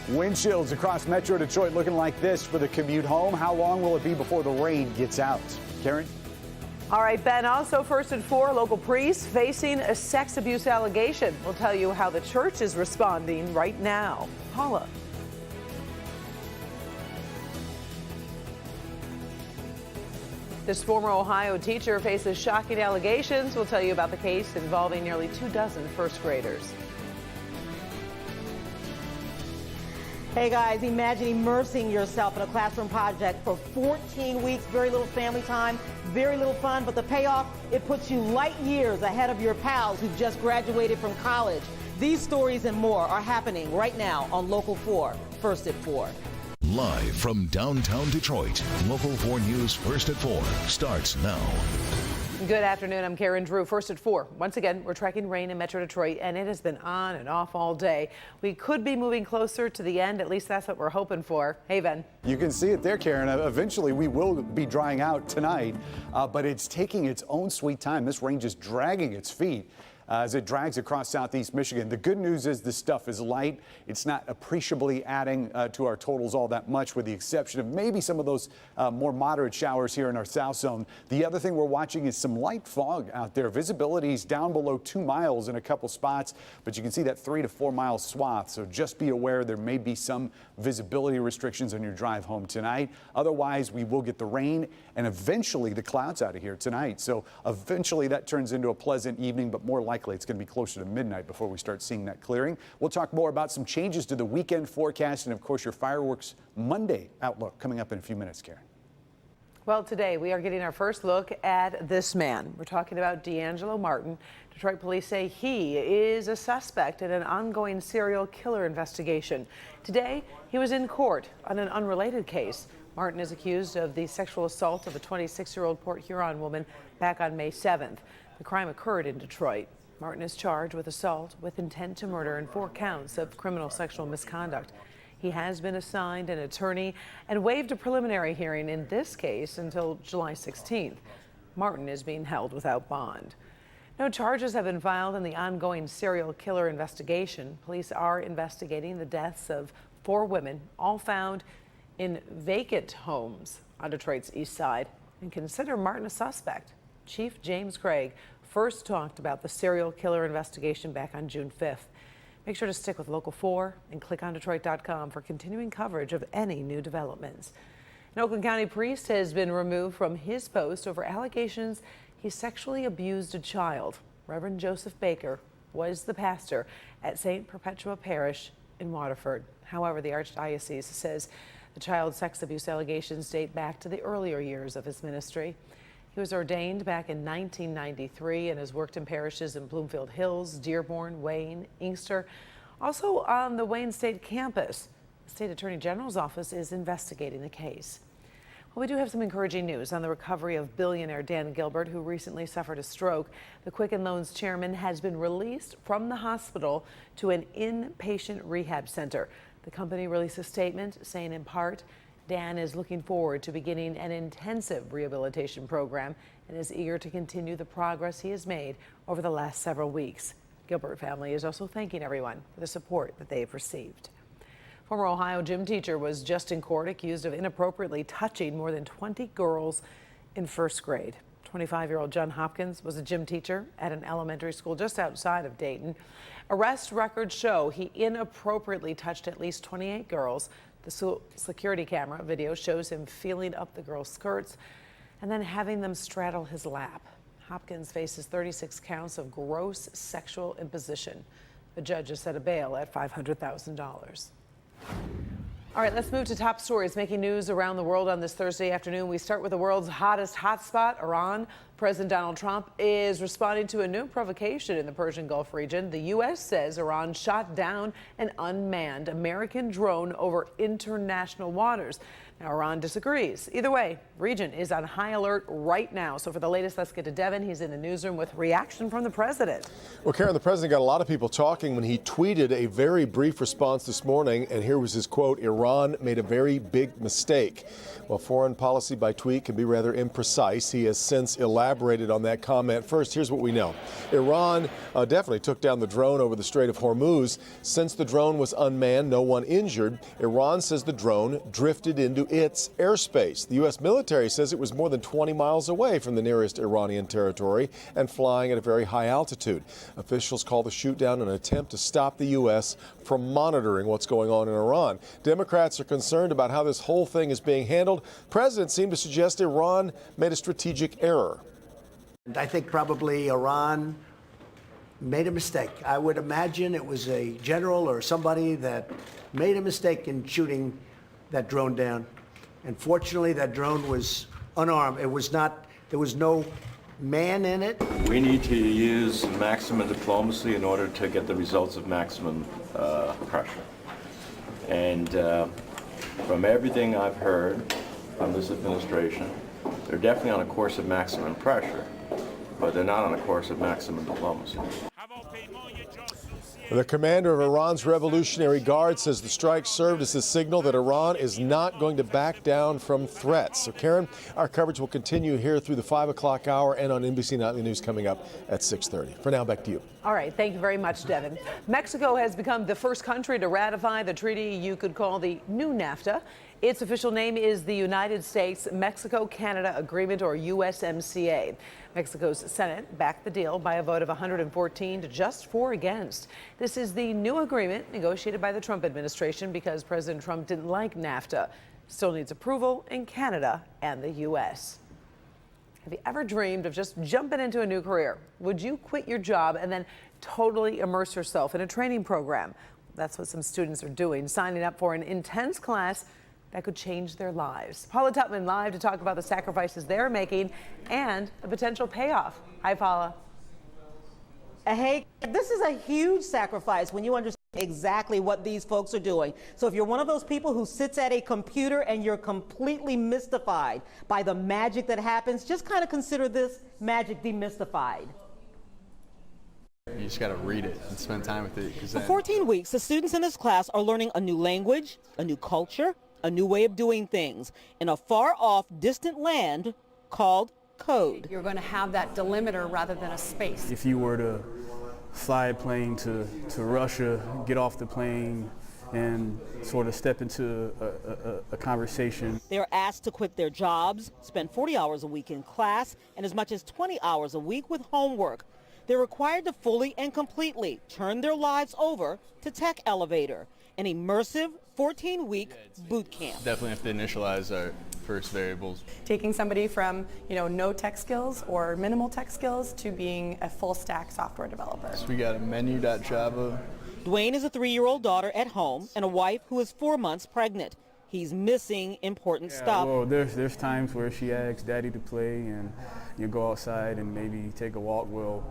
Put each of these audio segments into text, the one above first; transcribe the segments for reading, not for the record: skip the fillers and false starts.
Wind chills across Metro Detroit looking like this for the commute home. How long will it be before the rain gets out? Karen? All right, Ben, also first at 4, local priest facing a sex abuse allegation. We'll tell you how the church is responding right now. Paula. This former Ohio teacher faces shocking allegations. We'll tell you about the case involving nearly 24 first graders. Hey guys, imagine immersing yourself in a classroom project for 14 weeks, very little family time, very little fun, but the payoff, it puts you light years ahead of your pals who've just graduated from college. These stories and more are happening right now on Local 4, First at 4. Live from downtown Detroit, Local 4 News First at 4 starts now. Good afternoon. I'm Karen Drew. First at 4. Once again, we're tracking rain in Metro Detroit, and it has been on and off all day. We could be moving closer to the end. At least that's what we're hoping for. Hey, Ben. You can see it there, Karen. Eventually, we will be drying out tonight, but it's taking its own sweet time. This rain just dragging its feet as it drags across southeast Michigan. The good news is the stuff is light. It's not appreciably adding to our totals all that much, with the exception of maybe some of those more moderate showers here in our south zone. The other thing we're watching is some light fog out there. Visibility is down below 2 miles in a couple spots, but you can see that 3 to 4 mile swath. So just be aware there may be some visibility restrictions on your drive home tonight. Otherwise, we will get the rain and eventually the clouds out of here tonight. So eventually that turns into a pleasant evening, but more likely it's going to be closer to midnight before we start seeing that clearing. We'll talk more about some changes to the weekend forecast and, of course, your fireworks Monday outlook coming up in a few minutes, Karen. Well, today we are getting our first look at this man. We're talking about D'Angelo Martin. Detroit police say he is a suspect in an ongoing serial killer investigation. Today, he was in court on an unrelated case. Martin is accused of the sexual assault of a 26-year-old Port Huron woman back on May 7th. The crime occurred in Detroit. Martin is charged with assault with intent to murder and 4 counts of criminal sexual misconduct. He has been assigned an attorney and waived a preliminary hearing in this case until July 16th. Martin is being held without bond. No charges have been filed in the ongoing serial killer investigation. Police are investigating the deaths of 4 women, all found in vacant homes on Detroit's east side, and consider Martin a suspect. Chief James Craig first talked about the serial killer investigation back on June 5th. Make sure to stick with Local 4 and click on Detroit.com for continuing coverage of any new developments. An Oakland County priest has been removed from his post over allegations he sexually abused a child. Reverend Joseph Baker was the pastor at St. Perpetua Parish in Waterford. However, the Archdiocese says the child sex abuse allegations date back to the earlier years of his ministry. He was ordained back in 1993 and has worked in parishes in Bloomfield Hills, Dearborn, Wayne, Inkster, also on the Wayne State campus. The State Attorney General's office is investigating the case. Well, we do have some encouraging news on the recovery of billionaire Dan Gilbert, who recently suffered a stroke. The Quicken Loans chairman has been released from the hospital to an inpatient rehab center. The company released a statement saying, in part, Dan is looking forward to beginning an intensive rehabilitation program and is eager to continue the progress he has made over the last several weeks. Gilbert family is also thanking everyone for the support that they've received. Former Ohio gym teacher was just in court accused of inappropriately touching more than 20 girls in first grade. 25-year-old John Hopkins was a gym teacher at an elementary school just outside of Dayton. Arrest records show he inappropriately touched at least 28 girls. The security camera video shows him feeling up the girls' skirts and then having them straddle his lap. Hopkins faces 36 counts of gross sexual imposition. The judge has set a bail at $500,000. All right, let's move to top stories making news around the world on this Thursday afternoon. We start with the world's hottest hotspot, Iran. President Donald Trump is responding to a new provocation in the Persian Gulf region. The U.S. says Iran shot down an unmanned American drone over international waters. Now, Iran disagrees. Either way, region is on high alert right now. So for the latest, let's get to Devin. He's in the newsroom with reaction from the president. Well, Karen, the president got a lot of people talking when he tweeted a very brief response this morning. And here was his quote: Iran made a very big mistake. While foreign policy by tweet can be rather imprecise, he has since elaborated elaborated on that comment. First, here's what we know. Iran definitely took down the drone over the Strait of Hormuz. Since the drone was unmanned, no one injured. Iran says the drone drifted into its airspace. The U.S. military says it was more than 20 miles away from the nearest Iranian territory and flying at a very high altitude. Officials call the shootdown an attempt to stop the U.S. from monitoring what's going on in Iran. Democrats are concerned about how this whole thing is being handled. President seemed to suggest Iran made a strategic error. I think probably Iran made a mistake. I would imagine it was a general or somebody that made a mistake in shooting that drone down. And fortunately, that drone was unarmed. It was not, there was no man in it. We need to use maximum diplomacy in order to get the results of maximum pressure. And from everything I've heard from this administration, they're definitely on a course of maximum pressure, but they're not on a course of maximum diplomacy. The commander of Iran's Revolutionary Guard says the strike served as a signal that Iran is not going to back down from threats. So, Karen, our coverage will continue here through the 5 o'clock hour and on NBC Nightly News coming up at 6:30. For now, back to you. All right, thank you very much, Devin. Mexico has become the first country to ratify the treaty you could call the new NAFTA. Its official name is the United States-Mexico-Canada Agreement, or USMCA. Mexico's Senate backed the deal by a vote of 114 to just 4 against. This is the new agreement negotiated by the Trump administration because President Trump didn't like NAFTA. Still needs approval in Canada and the U.S. Have you ever dreamed of just jumping into a new career? Would you quit your job and then totally immerse yourself in a training program? That's what some students are doing, signing up for an intense class that could change their lives. Paula Tutman live to talk about the sacrifices they're making and the potential payoff. Hi, Paula. Hey, this is a huge sacrifice when you understand exactly what these folks are doing. So if you're one of those people who sits at a computer and you're completely mystified by the magic that happens, just kind of consider this magic demystified. You just got to read it and spend time with it. For 14 weeks, the students in this class are learning a new language, a new culture, a new way of doing things in a far-off, distant land called code. You're going to have that delimiter rather than a space. If you were to fly a plane to Russia, get off the plane, and sort of step into a conversation. They are asked to quit their jobs, spend 40 hours a week in class, and as much as 20 hours a week with homework. They're required to fully and completely turn their lives over to Tech Elevator, an immersive 14-week boot camp. Definitely have to initialize our first variables. Taking somebody from, no tech skills or minimal tech skills to being a full stack software developer. So we got a menu.java. Dwayne is a 3-year-old daughter at home and a wife who is 4 months pregnant. He's missing important stuff. Well, there's times where she asks Daddy to play, and you go outside and maybe take a walk. Well,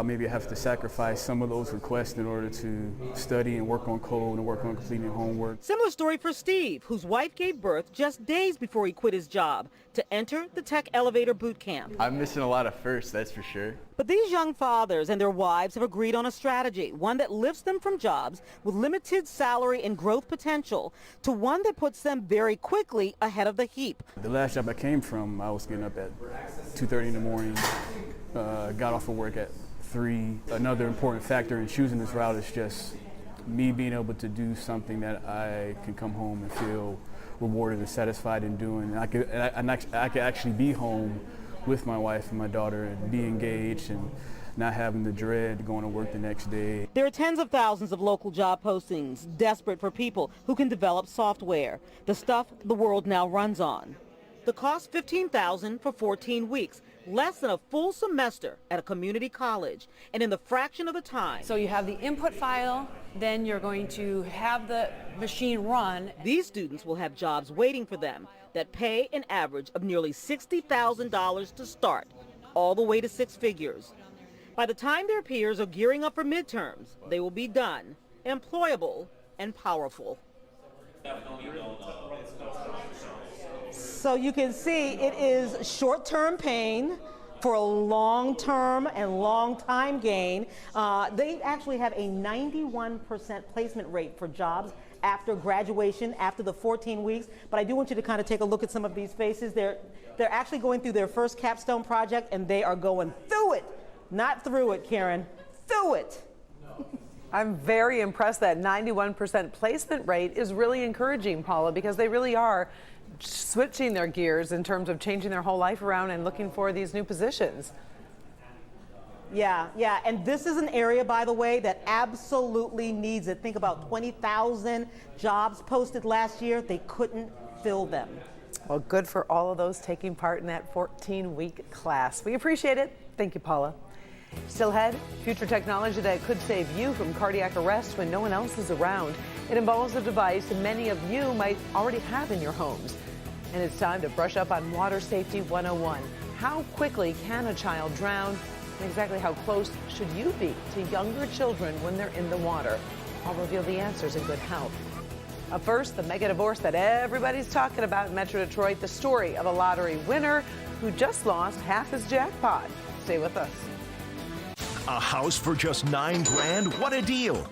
maybe I have to sacrifice some of those requests in order to study and work on code and work on completing homework. Similar story for Steve, whose wife gave birth just days before he quit his job to enter the Tech Elevator boot camp. I'm missing a lot of firsts, that's for sure. But these young fathers and their wives have agreed on a strategy, one that lifts them from jobs with limited salary and growth potential to one that puts them very quickly ahead of the heap. The last job I came from, I was getting up at 2:30 in the morning, got off of work at 3. Another important factor in choosing this route is just me being able to do something that I can come home and feel rewarded and satisfied in doing. I could actually be home with my wife and my daughter and be engaged and not having the dread going to work the next day. There are tens of thousands of local job postings desperate for people who can develop software, the stuff the world now runs on. The cost $15,000 for 14 weeks. Less than a full semester at a community college, and in the fraction of the time. So you have the input file, then you're going to have the machine run. These students will have jobs waiting for them that pay an average of nearly $60,000 to start, all the way to 6 figures. By the time their peers are gearing up for midterms, they will be done, employable, and powerful. So you can see it is short-term pain, for a long-term and long-time gain. They actually have a 91% placement rate for jobs after graduation, after the 14 weeks. But I do want you to kind of take a look at some of these faces. They're actually going through their first capstone project, and they are going through it. Not through it, Karen. Through it. I'm very impressed. That 91% placement rate is really encouraging, Paula, because they really are switching their gears in terms of changing their whole life around and looking for these new positions. Yeah, and this is an area, by the way, that absolutely needs it. Think about 20,000 jobs posted last year. They couldn't fill them. Well, good for all of those taking part in that 14-week class. We appreciate it. Thank you, Paula. Still ahead, future technology that could save you from cardiac arrest when no one else is around. It involves a device many of you might already have in your homes. And it's time to brush up on Water Safety 101. How quickly can a child drown? And exactly how close should you be to younger children when they're in the water? I'll reveal the answers in Good Health. Up first, the mega divorce that everybody's talking about in Metro Detroit, the story of a lottery winner who just lost half his jackpot. Stay with us. A house for just $9 grand? What a deal!